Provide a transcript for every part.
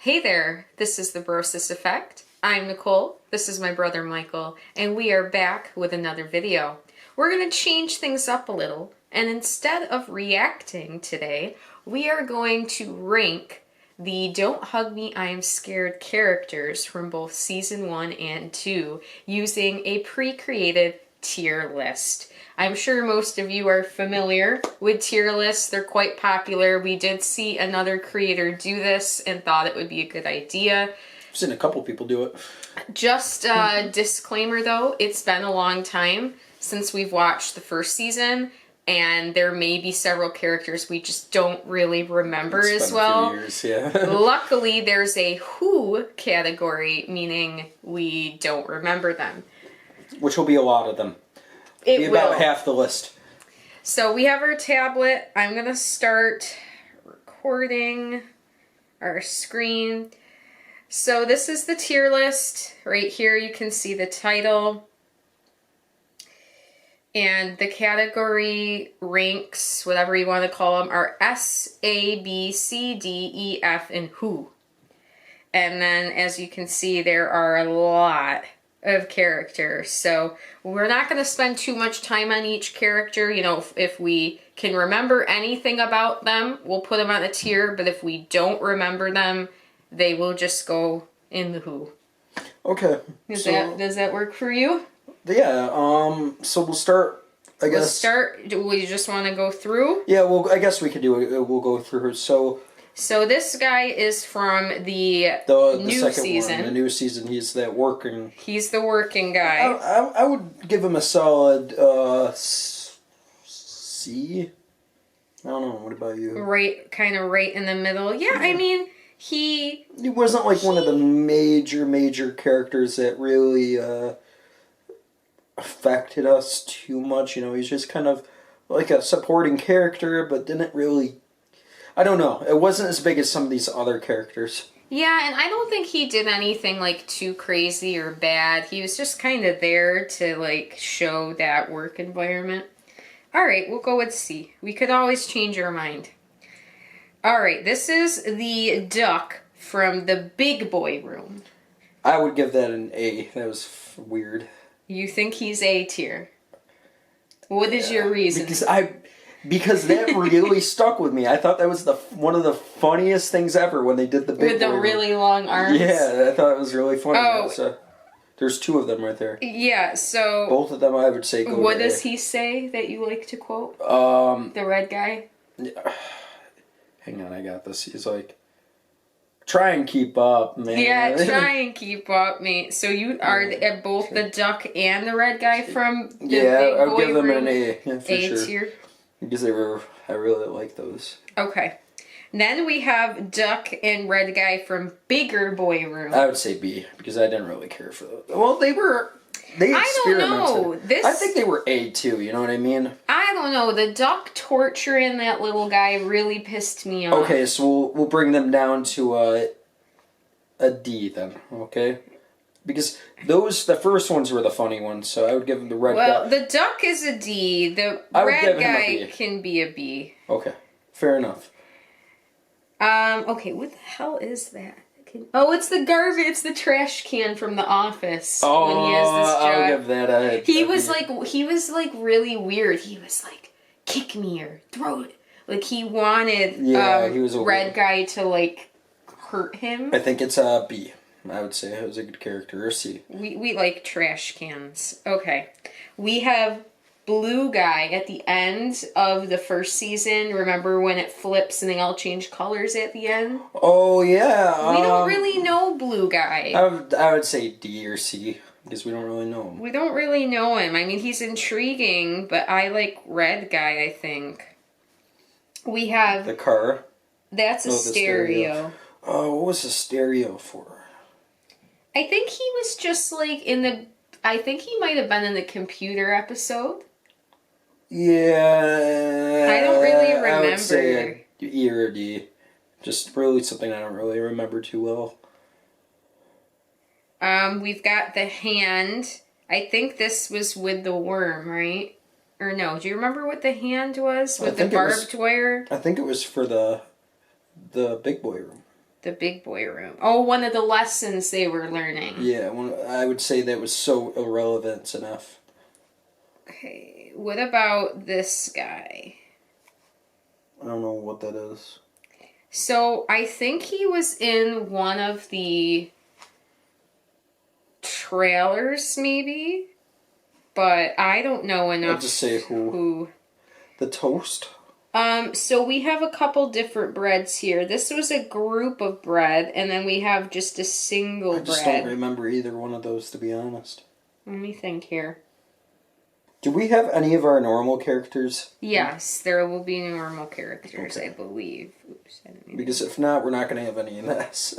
Hey there, this is the Brosis Effect. I'm Nicole, this is my brother Michael, and we are back with another video. We're going to change things up a little, and instead of reacting today, we are going to rank the Don't Hug Me, I Am Scared characters from both Season 1 and 2 using a pre-created tier list. I'm sure most of you are familiar with tier lists. They're quite popular. We did see another creator do this and thought it would be a good idea. I've seen a couple people do it. Just a disclaimer though, it's been a long time since we've watched the first season, and there may be several characters we just don't really remember as well. It's been a few years, yeah. Luckily, there's a who category, meaning we don't remember them. Which will be a lot of them. It be will. About half the list. So we have our tablet. I'm going to start recording our screen. So this is the tier list. Right here you can see the title. And the category ranks, whatever you want to call them, are S, A, B, C, D, E, F, and who. And then as you can see, there are a lot of characters, so we're not going to spend too much time on each character. You know, if we can remember anything about them, we'll put them on a tier, but if we don't remember them, they will just go in the who. Okay. Does that work for you? Yeah, so we'll start, I guess. We'll start, do we just want to go through? Yeah, well, I guess we could do it. We'll go through. So this guy is from the new second season. One, the new season. He's that working. He's the working guy. I would give him a solid C. I don't know. What about you? Right, kind of right in the middle. Yeah, I mean, he wasn't like one of the major characters that really affected us too much. You know, he's just kind of like a supporting character, but didn't really. I don't know. It wasn't as big as some of these other characters. Yeah, and I don't think he did anything like too crazy or bad. He was just kind of there to like show that work environment. All right, we'll go with C. We could always change our mind. All right, this is the duck from the big boy room. I would give that an A. That was weird. You think he's A tier? What is your reason? Because that really stuck with me. I thought that was one of the funniest things ever when they did the big with the really long arms. Yeah, I thought it was really funny. Oh. So, there's two of them right there. Yeah, so both of them I would say go what to does A. he say that you like to quote? The red guy? Hang on, I got this. He's like, try and keep up, man. Yeah, try and keep up, mate. So you are at both the duck and the red guy from the big I'll boy give them room? an A. Yeah, for A sure. tier? Because I really like those. Okay. Then we have duck and red guy from bigger boy room. I would say B, because I didn't really care for those. Well, they experimented. I don't know. I think they were A too, you know what I mean? I don't know. The duck torturing that little guy really pissed me off. Okay, so we'll bring them down to a D then, okay? Because the first ones were the funny ones, so I would give them the red guy. Well, the duck is a D. The red guy can be a B. Okay, fair enough. Okay, what the hell is that? Oh, it's the garbage. It's the trash can from The Office. Oh, when he has this job. I'll give that a. He was like really weird. He was like, kick me or throw it. Like he wanted he was a red guy to like hurt him. I think it's a B. I would say it was a good character, or C. We like trash cans. Okay. We have blue guy at the end of the first season. Remember when it flips and they all change colors at the end? Oh, yeah. We don't really know blue guy. I would say D or C, because we don't really know him. We don't really know him. I mean, he's intriguing, but I like red guy, I think. We have... The car. That's a stereo. Oh, what was the stereo for? I think he was just like I think he might have been in the computer episode. Yeah. I don't really remember. I would say a E or a D. Just really something I don't really remember too well. We've got the hand. I think this was with the worm, right? Or no, do you remember what the hand was with the barbed wire? I think it was for the big boy room. The big boy room. Oh, one of the lessons they were learning. Yeah, I would say that was so irrelevant enough. Okay, what about this guy? I don't know what that is. So, I think he was in one of the trailers, maybe? But I don't know enough. I'll just say who. The toast? So we have a couple different breads here. This was a group of bread, and then we have just a single bread. I just don't remember either one of those, to be honest. Let me think here. Do we have any of our normal characters? Yes, there will be normal characters, Okay. I believe. Oops, I didn't mean Because if not, we're not going to have any in this.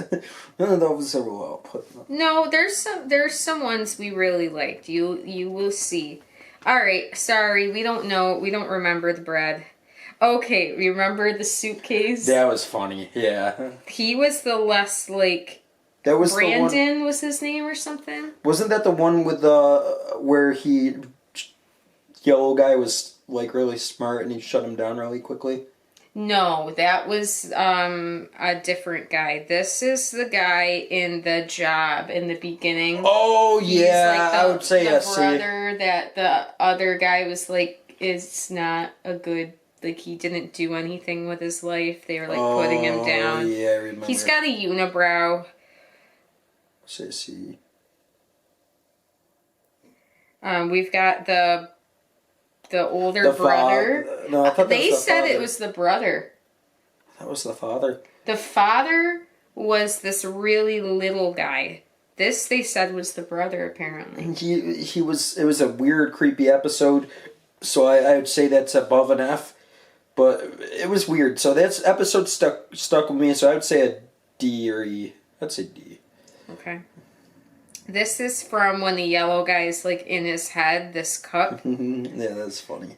None of those are well put. No, there's some ones we really liked. You will see. All right, sorry, we don't know. We don't remember the bread. Okay, remember the suitcase? That was funny. Yeah. He was the less like. That was Brandon the one, was his name or something. Wasn't that the one with the where he yellow guy was like really smart and he shut him down really quickly? No, that was a different guy. This is the guy in The Job in the beginning. Oh yeah, He's like I would say the brother that the other guy was like is not a good, like he didn't do anything with his life. They were like putting him down. Yeah, I remember. He's got a unibrow. Say see. We've got the older brother. No, I thought that they was the said father. it was the brother. That was the father. The father was this really little guy. This they said was the brother apparently. He was. It was a weird, creepy episode. So I would say that's above an F, but it was weird. So that episode stuck with me. So I would say a D or E. I'd say D. Okay. This is from when the yellow guy is like in his head. This cup. Yeah, that's funny.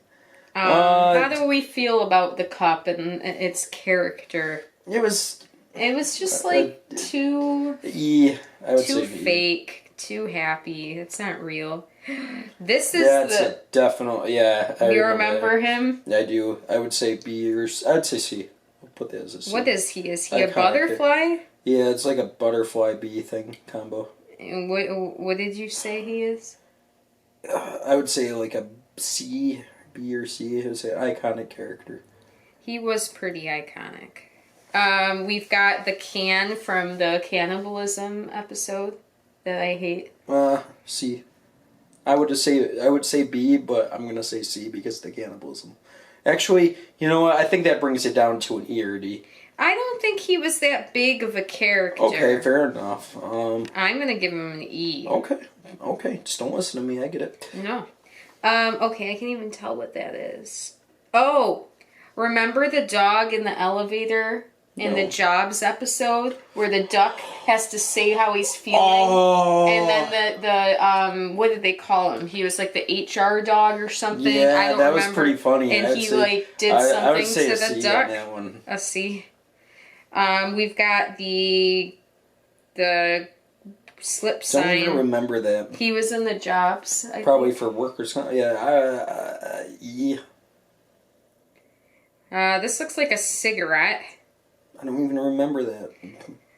How do we feel about the cup and its character? It was just like too E. I would too say E. fake, too happy. It's not real. This is That's a definite. Yeah, I you remember him? I do. I would say B or I'd say C. I'll put that as a C. What is he? Is he a Iconic. butterfly? Yeah, it's like a butterfly bee thing combo. And what did you say he is? I would say like a C, B or C. It was an iconic character. He was pretty iconic. We've got the can from the cannibalism episode that I hate. C. I would say B, but I'm gonna say C because of the cannibalism. Actually, you know what? I think that brings it down to an E or D. I don't think he was that big of a character. Okay, fair enough. I'm gonna give him an E. Okay. Just don't listen to me. I get it. No. Okay, I can't even tell what that is. Oh, remember the dog in the elevator in the Jobs episode where the duck has to say how he's feeling? Oh. And then the what did they call him? He was like the HR dog or something. Yeah, I don't that remember. was pretty funny. And I'd he say, like did I something would say to a the C duck. on that one. A C. We've got the slip sign. Don't even remember that. He was in the Jobs. I Probably think. for workers' comp. Yeah, E. This looks like a cigarette. I don't even remember that.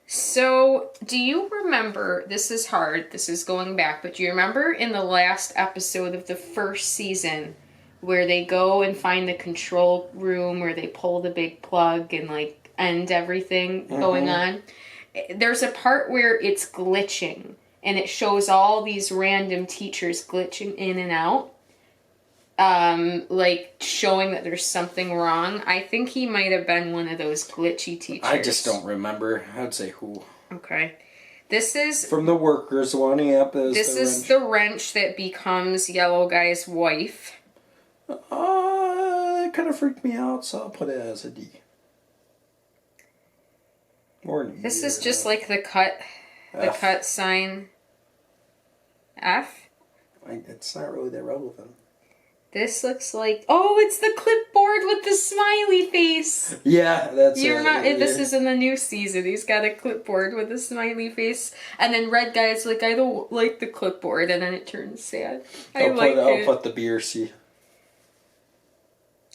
So, do you remember, this is hard, this is going back, but do you remember in the last episode of the first season where they go and find the control room where they pull the big plug and like end everything going on? There's a part where it's glitching and it shows all these random teachers glitching in and out. Like showing that there's something wrong. I think he might have been one of those glitchy teachers. I just don't remember. I'd say who. Okay. This is From the workers one, yep. this is the wrench that becomes Yellow Guy's wife. It kind of freaked me out, so I'll put it as a D. Or an E. This is just like the cut sign. F? It's not really that relevant. This looks like, oh, it's the clipboard with the smiley face. Yeah, that's You're it. not. This is in the new season. He's got a clipboard with a smiley face, and then red guy's like, I don't like the clipboard, and then it turns sad. I'll like it. I'll put the B or C.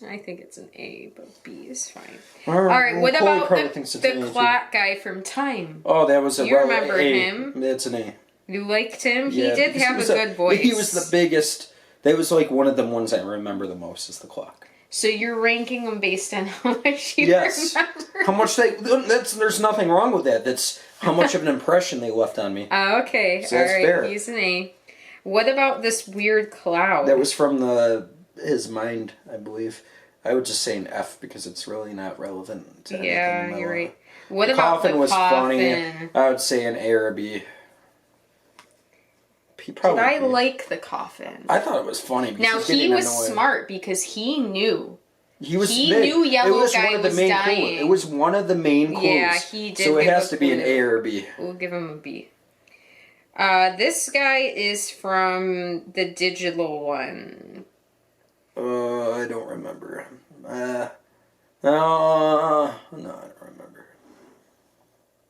I think it's an A, but B is fine. All right, what Chloe about probably thinks it's an the A, clock guy from Time? Oh, that was a You remember A. him? It's an A. You liked him? Yeah, He did because have a good voice. He was the biggest. That was like one of the ones I remember the most is the clock. So you're ranking them based on how much you Yes. remember? How much they... There's nothing wrong with that. That's how much of an impression they left on me. Okay, So that's alright, fair. he's an A. What about this weird cloud? That was from his mind, I believe. I would just say an F because it's really not relevant to anything. Yeah, you're right. What The about coffin the was coffin? funny. I would say an A or a B. Did I like the coffin? I thought it was funny. Now, he was smart because he knew. He He knew Yellow Guy was dying. Clues. It was one of the main clues. Yeah, he did. So it give has a to be an clue. A or a B. We'll give him a B. This guy is from the digital one. I don't remember. No, I don't remember.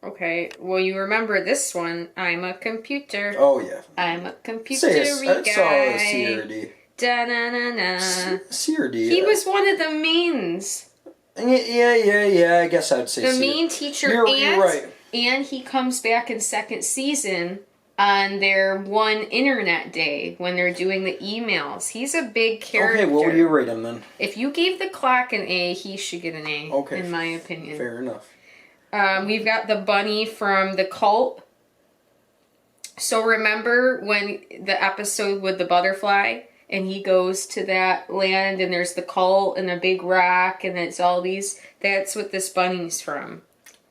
Okay, well, you remember this one. I'm a computer. Oh, yeah. I'm a computer I guy. saw a C or a D. Da-na-na-na. C or D. He was one of the mains. Yeah. I guess I'd say The C. main teacher. You're right. And he comes back in second season on their one internet day when they're doing the emails. He's a big character. Okay, what would you rate him then? If you gave the clock an A, he should get an A, Okay. in my opinion. Fair enough. We've got the bunny from the cult. So remember when the episode with the butterfly and he goes to that land and there's the cult and a big rock and it's all these, that's what this bunny's from.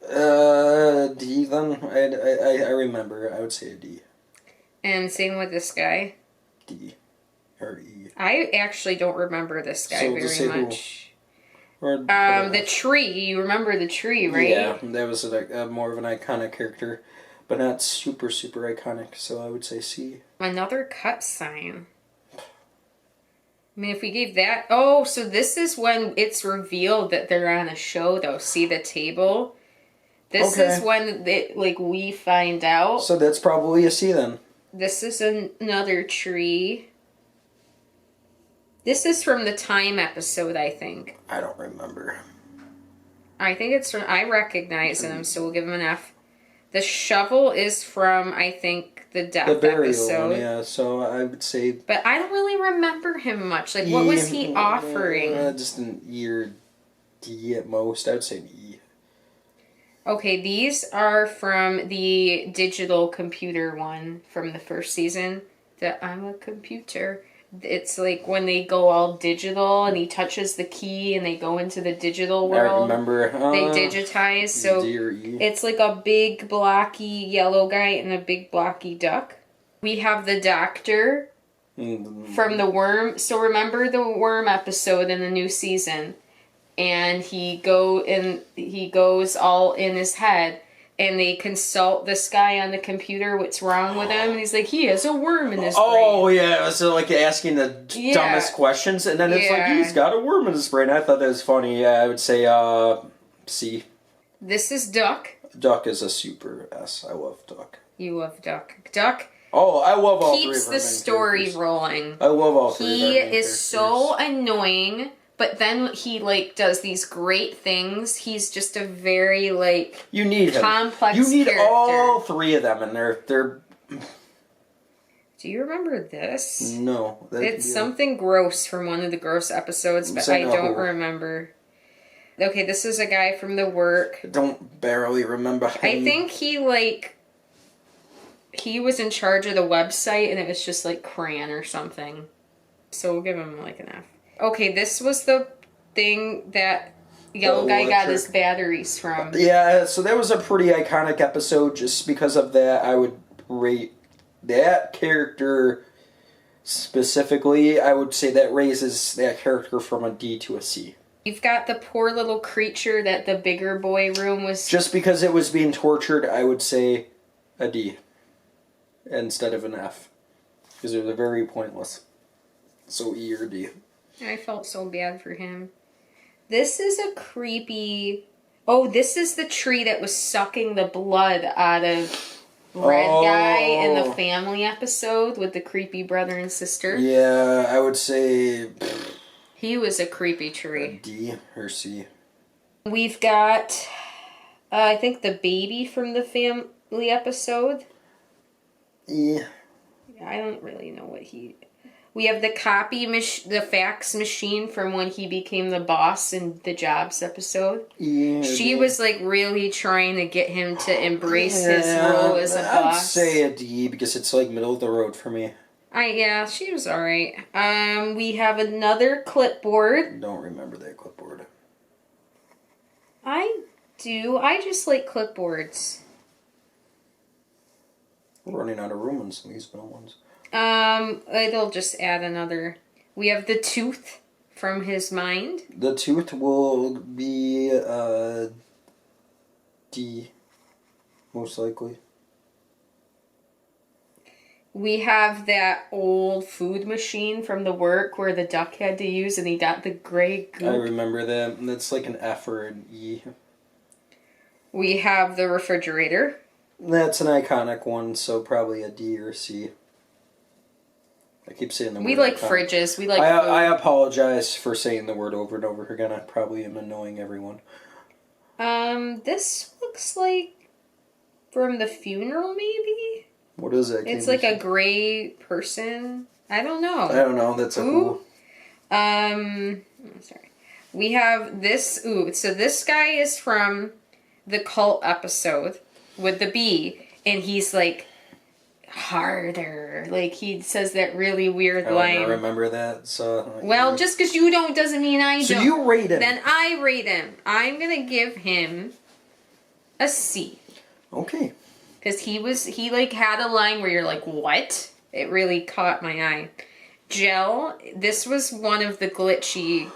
D then? I remember. I would say a D. And same with this guy. D. Or E. I actually don't remember this guy So just say very who? much. Or The tree. You remember the tree, right? Yeah, that was more of an iconic character, but not super iconic. So I would say C. Another cut sign. I mean, if we gave that... Oh, so this is when it's revealed that they're on a show, though. See the table? This is when we find out. So that's probably a C then. This is another tree. This is from the Time episode, I think. I don't remember. I think it's from... I recognize him, so we'll give him an F. The shovel is from, I think, the Death episode. One, yeah, so I would say... But I don't really remember him much. Like, what was he offering? Just an E or D at most. I would say an E. Okay, these are from the digital computer one from the first season. I'm a computer. It's like when they go all digital and he touches the key and they go into the digital world. I remember. They digitize. So D or E. it's like a big blocky yellow guy and a big blocky duck. We have the doctor from the worm. So remember the worm episode in the new season, and he goes all in his head. And they consult this guy on the computer, what's wrong with him. And he's like, he has a worm in his brain. Oh, yeah. It was like asking the dumbest questions. And then it's like, he's got a worm in his brain. I thought that was funny. Yeah, I would say C. This is Duck. Duck is a super S. I love Duck. You love Duck. Duck Oh, I love all three of our keeps the main story characters. rolling. I love all three He of our main is characters. so annoying. But then he, does these great things. He's just a very, you need him. complex You need character. all three of them, and they're... Do you remember this? No. It's something gross from one of the gross episodes, but I don't remember. Okay, this is a guy from the work. I don't barely remember. I think he was in charge of the website, and it was just, Cran or something. So we'll give him, an F. Okay, this was the thing that Yellow Guy got his batteries from. Yeah, so that was a pretty iconic episode. Just because of that, I would rate that character specifically. I would say that raises that character from a D to a C. You've got the poor little creature that the bigger boy room was... Just because it was being tortured, I would say a D instead of an F. Because it was very pointless. So E or D. I felt so bad for him. This is a creepy... Oh, this is the tree that was sucking the blood out of Red Guy in the family episode with the creepy brother and sister. Yeah, I would say... He was a creepy tree. D or C? We've got, I think, the baby from the family episode. E. I don't really know what he... We have the the fax machine from when he became the boss in the Jobs episode. E. She was like really trying to get him to embrace his role as a boss. I'd say a D because it's like middle of the road for me. Yeah, she was alright. We have another clipboard. Don't remember that clipboard. I do. I just like clipboards. We're running out of room on some of these middle ones. It'll just add another. We have the tooth from his mind. The tooth will be D, most likely. We have that old food machine from the work where the duck had to use, and he got the gray goop. I remember that. That's like an F or an E. We have the refrigerator. That's an iconic one, so probably a D or C. I keep saying the word. We like iconic. fridges. We like I apologize for saying the word over and over again. I probably am annoying everyone. This looks like from the funeral, maybe? What is it? It's like a gray person. I don't know. I don't know. That's a who. I'm sorry. We have this. Ooh, so this guy is from the cult episode with the bee, and he's like harder. Like he says that really weird line. I don't remember that. So well, just because you don't doesn't mean I don't. So you rate him. Then I rate him. I'm gonna give him a C. Okay. Because he like had a line where you're like, what? It really caught my eye. Gel, this was one of the glitchy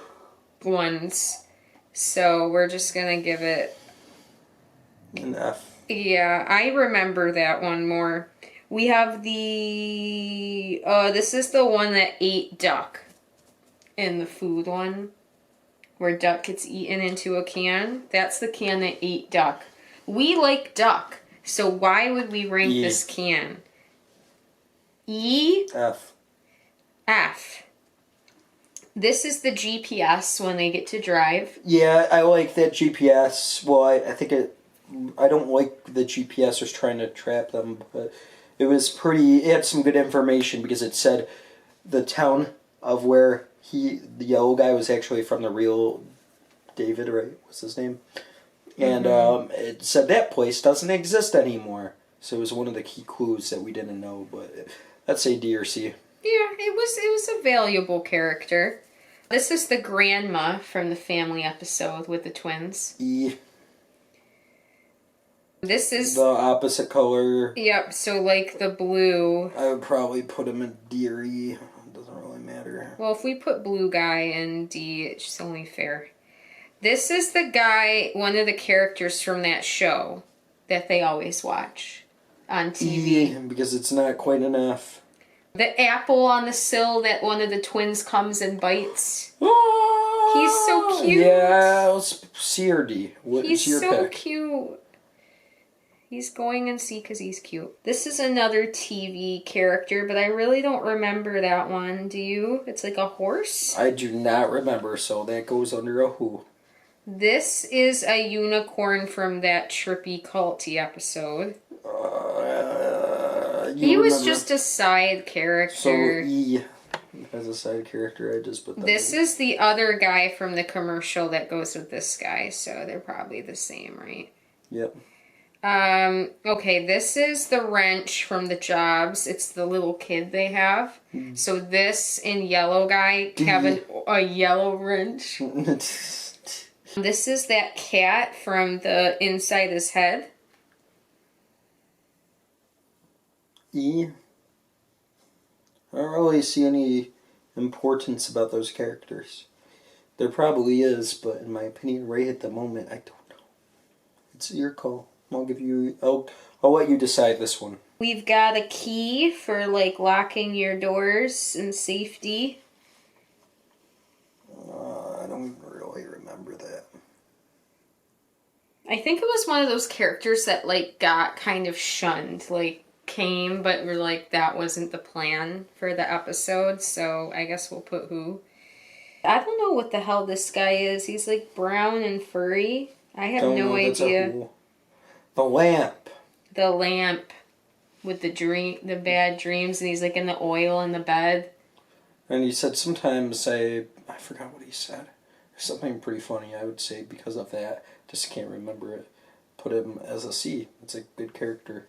ones. So we're just gonna give it an F. Yeah, I remember that one more. We have the this is the one that ate duck in the food one. Where duck gets eaten into a can. That's the can that ate duck. We like duck. So why would we rank this can? E? F. F. This is the GPS when they get to drive. Yeah, I like that GPS. Well, I think I don't like the GPS was trying to trap them, but it was pretty... It had some good information because it said the town of where the yellow guy was actually from the real David, right? What's his name? And it said that place doesn't exist anymore. So it was one of the key clues that we didn't know. But let's say D or C. Yeah, it was a valuable character. This is the grandma from the family episode with the twins. E. This is... the opposite color. Yep, so like the blue. I would probably put him in D or E. It doesn't really matter. Well, if we put blue guy in D, it's just only fair. This is the guy, one of the characters from that show that they always watch on TV. E, because it's not quite an F. The apple on the sill that one of the twins comes and bites. Oh, He's so cute. Yeah, let's C or D. He's your so pick? cute. He's going in C because he's cute. This is another TV character, but I really don't remember that one. Do you? It's like a horse? I do not remember, so that goes under a who. This is a unicorn from that trippy culty episode. He was just a side character. So E as a side character, I just put that. This is the other guy from the commercial that goes with this guy, so they're probably the same, right? Yep. Okay, this is the wrench from the Jobs. It's the little kid they have. So this and yellow guy have a yellow wrench. This is that cat from the inside his head. E. I don't really see any importance about those characters. There probably is, but in my opinion, right at the moment, I don't know. It's your call. I'll let you decide this one. We've got a key for like locking your doors and safety. I don't really remember that. I think it was one of those characters that like got kind of shunned, like came, but we're like that wasn't the plan for the episode. So I guess we'll put who. I don't know what the hell this guy is. He's like brown and furry. I have Don't no know, that's a idea. who. The lamp. The lamp with the bad dreams, and he's like in the oil in the bed. And he said sometimes I forgot what he said. Something pretty funny, I would say, because of that. Just can't remember it. Put him as a C. It's a good character.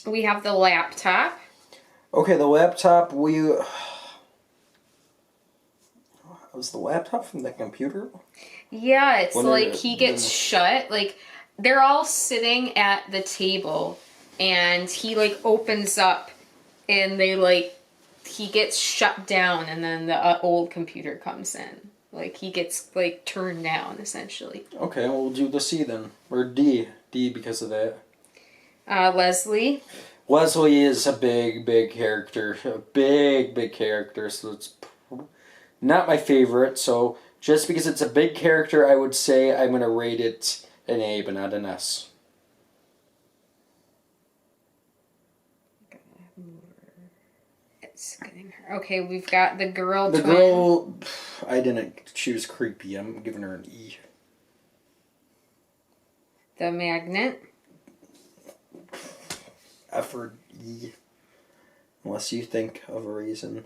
We have the laptop. Okay, the laptop, was the laptop from the computer? Yeah, it's When like he gets shut. Like, they're all sitting at the table, and he, like, opens up, and he gets shut down, and then the old computer comes in. Like, he gets, like, turned down, essentially. Okay, we'll do the C then. Or D. D because of that. Leslie. Leslie is a big, big character. A big, big character, so it's not my favorite. So just because it's a big character, I would say I'm going to rate it an A, but not an S. It's getting her. Okay, we've got the girl The twin. girl, I didn't choose creepy. I'm giving her an E. The magnet. F or E. Unless you think of a reason.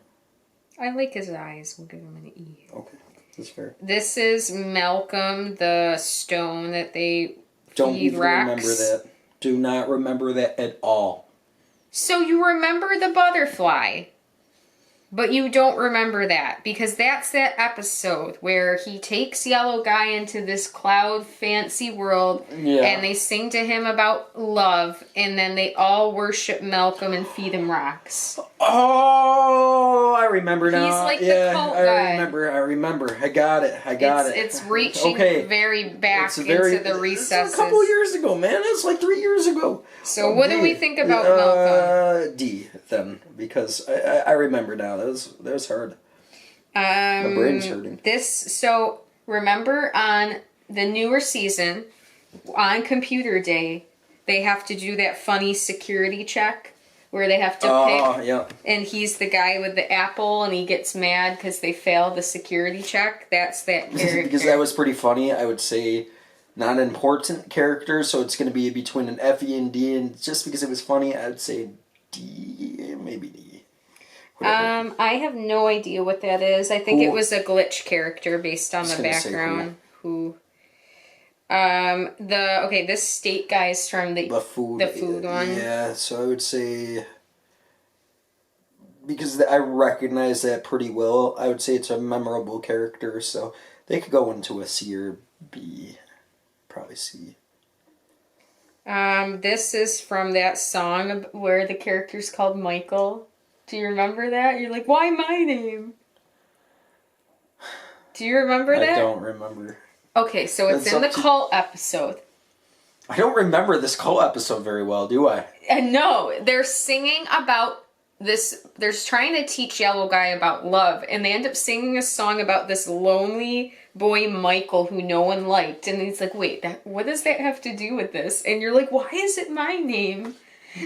I like his eyes. We'll give him an E. Okay, that's fair. This is Malcolm, the stone that they Don't feed even Rex. remember that. Do not remember that at all. So you remember the butterfly, but you don't remember that because that's that episode where he takes Yellow Guy into this cloud fancy world and they sing to him about love, and then they all worship Malcolm and feed him rocks. Oh, I remember now. He's like the cult guy. I remember. I got it. It's reaching very back into the recesses. It's a couple years ago, man. It's like 3 years ago. So what do we think about Malcolm? D then, because I remember now. That was hard. My brain's hurting. So remember on the newer season, on computer day, they have to do that funny security check where they have to pick. Yeah. And he's the guy with the apple, and he gets mad because they failed the security check. That's that character. Because that was pretty funny. I would say not an important character, so it's going to be between an F, E, and D. And just because it was funny, I would say D, maybe D. Whatever. I have no idea what that is. I think it was a glitch character based on the background. This state guy is from the food one. Yeah, so I would say, because I recognize that pretty well, I would say it's a memorable character, so they could go into a C or B. Probably C. This is from that song where the character's called Michael. Do you remember that? You're like, why my name? Do you remember that? I don't remember. Okay, so it's in the cult episode. I don't remember this cult episode very well, do I? No, they're singing about this. They're trying to teach Yellow Guy about love, and they end up singing a song about this lonely boy Michael who no one liked. And he's like, wait, what does that have to do with this? And you're like, why is it my name?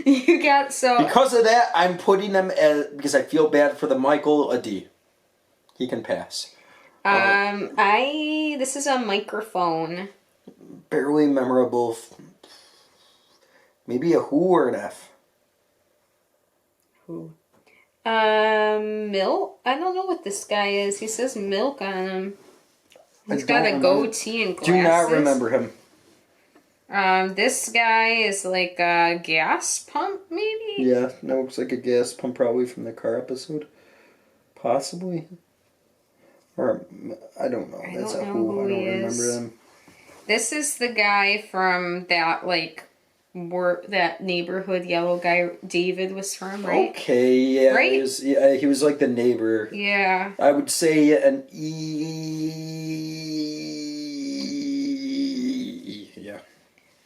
Because of that, I'm putting them as, because I feel bad for the Michael, a D. He can pass. This is a microphone. Barely memorable. Maybe a who or an F. Who? Milk? I don't know what this guy is. He says milk on him. He's got a goatee and glasses. Do not remember him. This guy is like a gas pump, maybe? Yeah, that looks like a gas pump, probably from the car episode. Possibly. Or, I don't know. That's a who. I don't remember them. This is the guy from that, that neighborhood Yellow Guy David was from, right? Okay, yeah. Right? He was like the neighbor. Yeah. I would say an E. Yeah.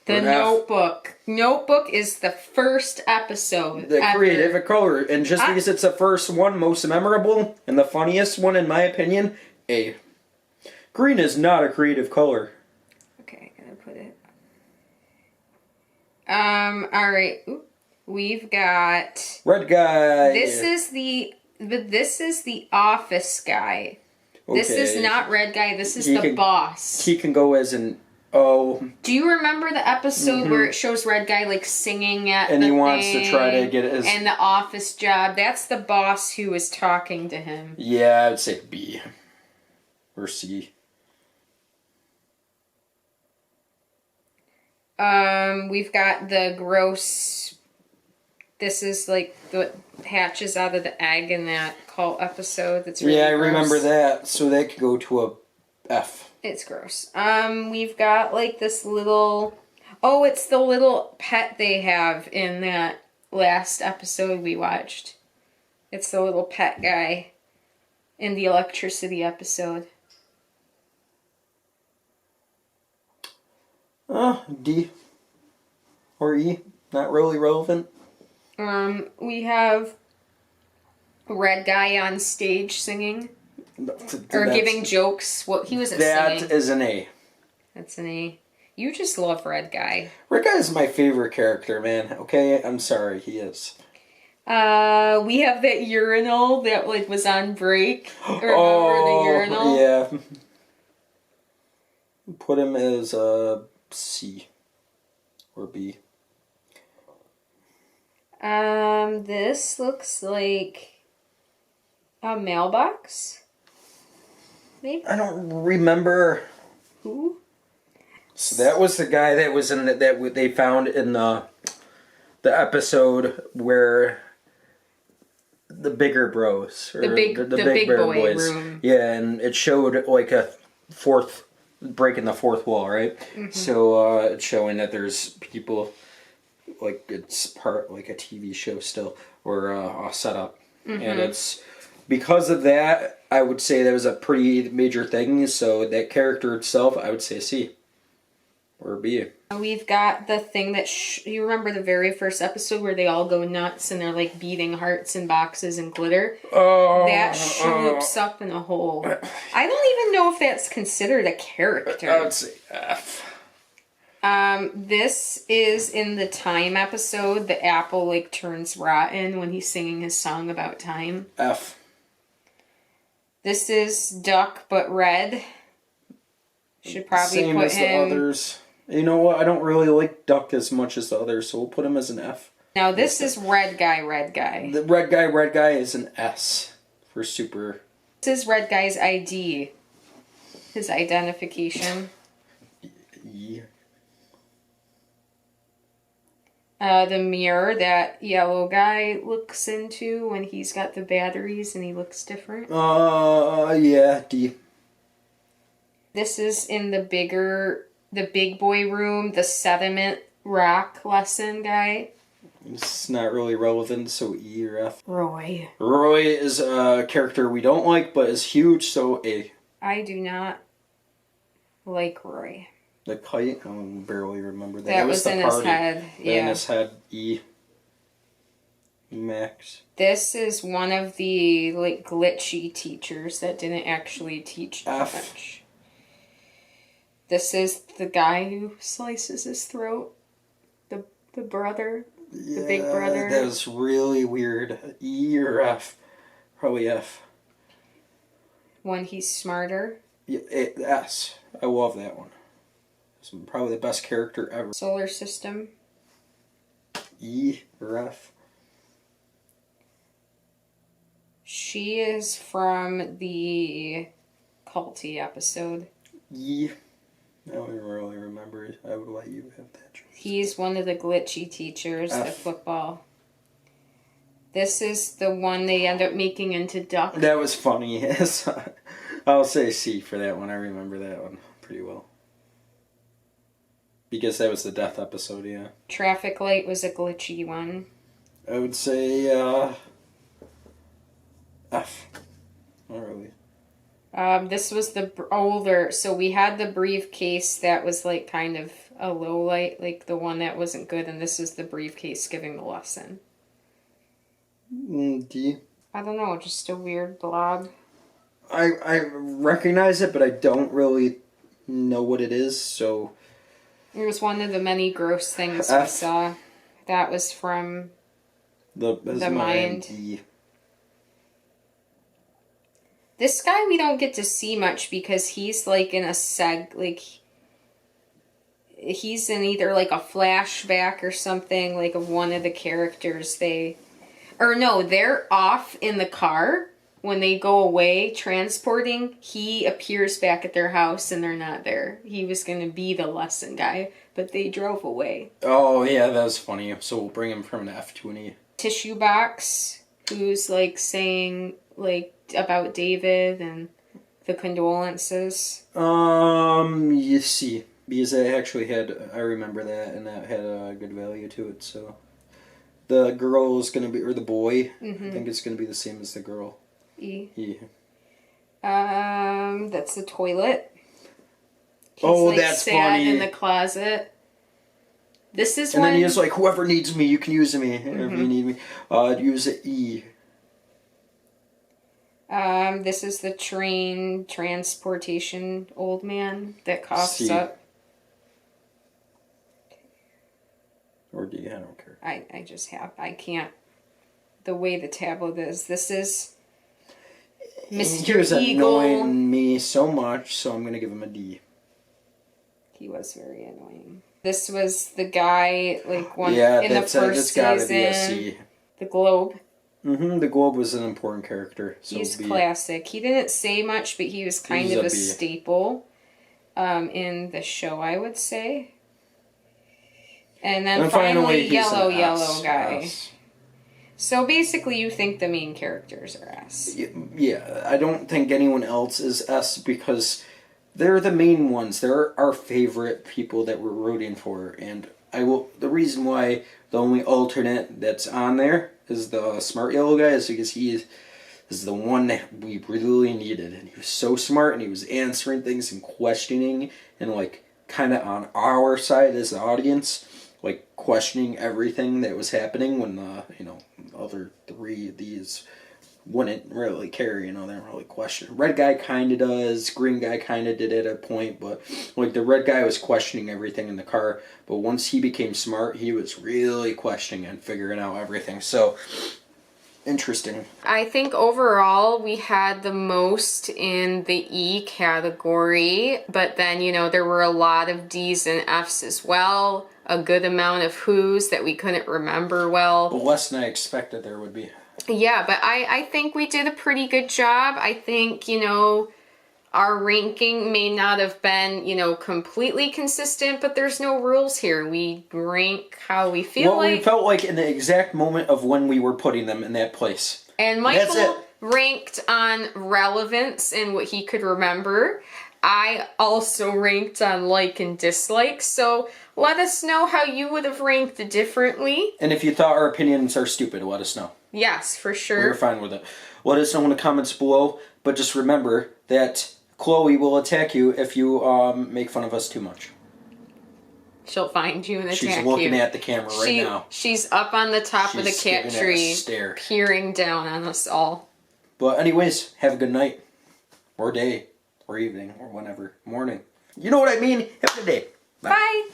The Notebook. Notebook is the first episode. The creative color. And just because it's the first one, most memorable, and the funniest one, in my opinion, A. Green is not a creative color. Okay, I'm gonna put it. Alright. We've got... Red guy. This is the But this is the office guy. Okay. This is not red guy. This is the boss. He can go as an O. Do you remember the episode where it shows red guy like singing at and the he wants thing, to try to get his and the office job? That's the boss who is talking to him. Yeah, I would say B or C. We've got the gross. This is like what hatches out of the egg in that cult episode. That's really I gross. remember that. So that could go to a F. It's gross. We've got like this little. Oh, it's the little pet they have in that last episode we watched. It's the little pet guy in the electricity episode. D or E. Not really relevant. We have red guy on stage singing or giving jokes. What he wasn't singing. That is an A. That's an A. You just love red guy. Red guy is my favorite character, man. Okay, I'm sorry, he is. We have that urinal that like was on break. Remember the urinal? Yeah. Put him as C or B. This looks like a mailbox. Maybe. I don't remember. Who? So that was the guy that was in that they found in the episode where the bigger bros or the big boy boys. Room. Yeah, and it showed like a breaking the fourth wall, right? Mm-hmm. So it's showing that there's people. Like it's part like a TV show still or a setup, and it's because of that. I would say that was a pretty major thing. So that character itself, I would say C or B. We've got the thing that you remember the very first episode where they all go nuts and they're like beating hearts and boxes and glitter. Oh, that swoops up in a hole. I don't even know if that's considered a character. I would say F. This is in the time episode. The apple like turns rotten when he's singing his song about time. F. This is duck but red. Should probably Same put as him. the others. You know what? I don't really like duck as much as the others, so we'll put him as an F. Now this is red guy, red guy. The red guy is an S for super. This is red guy's ID. His identification. E. The mirror that yellow guy looks into when he's got the batteries and he looks different. Yeah, D. This is in the big boy room, the sediment rock lesson guy. It's not really relevant, so E or F. Roy. Roy is a character we don't like, but is huge, so A. I do not like Roy. The kite? I barely remember that. That was in his head. Yeah. In his head, E. Max. This is one of the like glitchy teachers that didn't actually teach F. much. This is the guy who slices his throat. The brother. Yeah, the big brother. That was really weird. E or F? Probably F. When he's smarter. Yeah, S. I love that one. It's probably the best character ever. Solar system. E or F? She is from the culty episode. E. I don't even really remember it. I would let you have that choice. He's one of the glitchy teachers F. at football. This is the one they end up making into duck. That was funny. I'll say C for that one. I remember that one pretty well. Because that was the death episode, yeah. Traffic light was a glitchy one. I would say F. Not really. This was the older, so we had the briefcase that was like kind of a low light, like the one that wasn't good, and this is the briefcase giving the lesson. D. I don't know, just a weird blob. I recognize it, but I don't really know what it is, so... It was one of the many gross things F. we saw. That was from the mind. D. This guy we don't get to see much because he's like in a he's in either like a flashback or something, like of one of the characters. They're off in the car when they go away transporting. He appears back at their house and they're not there. He was going to be the lesson guy, but they drove away. Oh yeah, that was funny. So we'll bring him from an F to an E. Tissue box, who's like saying like about David and the condolences. You see, because I remember that, and that had a good value to it. So the girl is gonna be, or the boy, I think it's gonna be the same as the girl. E. Yeah. That's the toilet. He's, that's funny. In the closet. This is and when... then he was like, whoever needs me, you can use me. If you need me, use an E. This is the train transportation old man that coughs up. Or D, I don't care. I can't. The way the tablet is. This is Mr. He was Eagle. annoying me so much, so I'm going to give him a D. He was very annoying. This was the guy, like, in the first it's gotta season. Be a C. The Globe. The Globe was an important character. So He's classic. He didn't say much, but he was kind of a staple in the show, I would say. And then finally yellow guy. S. So basically you think the main characters are S. Yeah, I don't think anyone else is S because they're the main ones. They're our favorite people that we're rooting for. And the reason why the only alternate that's on there is the smart yellow guy is because he is the one that we really needed. And he was so smart and he was answering things and questioning and like kind of on our side as the audience, like questioning everything that was happening when the other three of these wouldn't really care, they don't really question. Red guy kind of does, green guy kind of did at a point, but like the red guy was questioning everything in the car, but once he became smart, he was really questioning and figuring out everything. So interesting. I think overall we had the most in the E category, but then there were a lot of D's and F's as well, a good amount of who's that we couldn't remember well. But less than I expected there would be. Yeah, but I think we did a pretty good job. I think, our ranking may not have been, completely consistent, but there's no rules here. We rank how we feel like. We felt like in the exact moment of when we were putting them in that place. And Michael ranked on relevance and what he could remember. I also ranked on like and dislike, so let us know how you would have ranked differently. And if you thought our opinions are stupid, let us know. Yes, for sure. We're fine with it. Let us know in the comments below, but just remember that Chloe will attack you if you make fun of us too much. She'll find you and attack you. She's looking at the camera right now. She's up on the top of the cat tree, peering down on us all. But anyways, have a good night, or day, or evening, or whenever, morning. You know what I mean? Have a good day. Bye.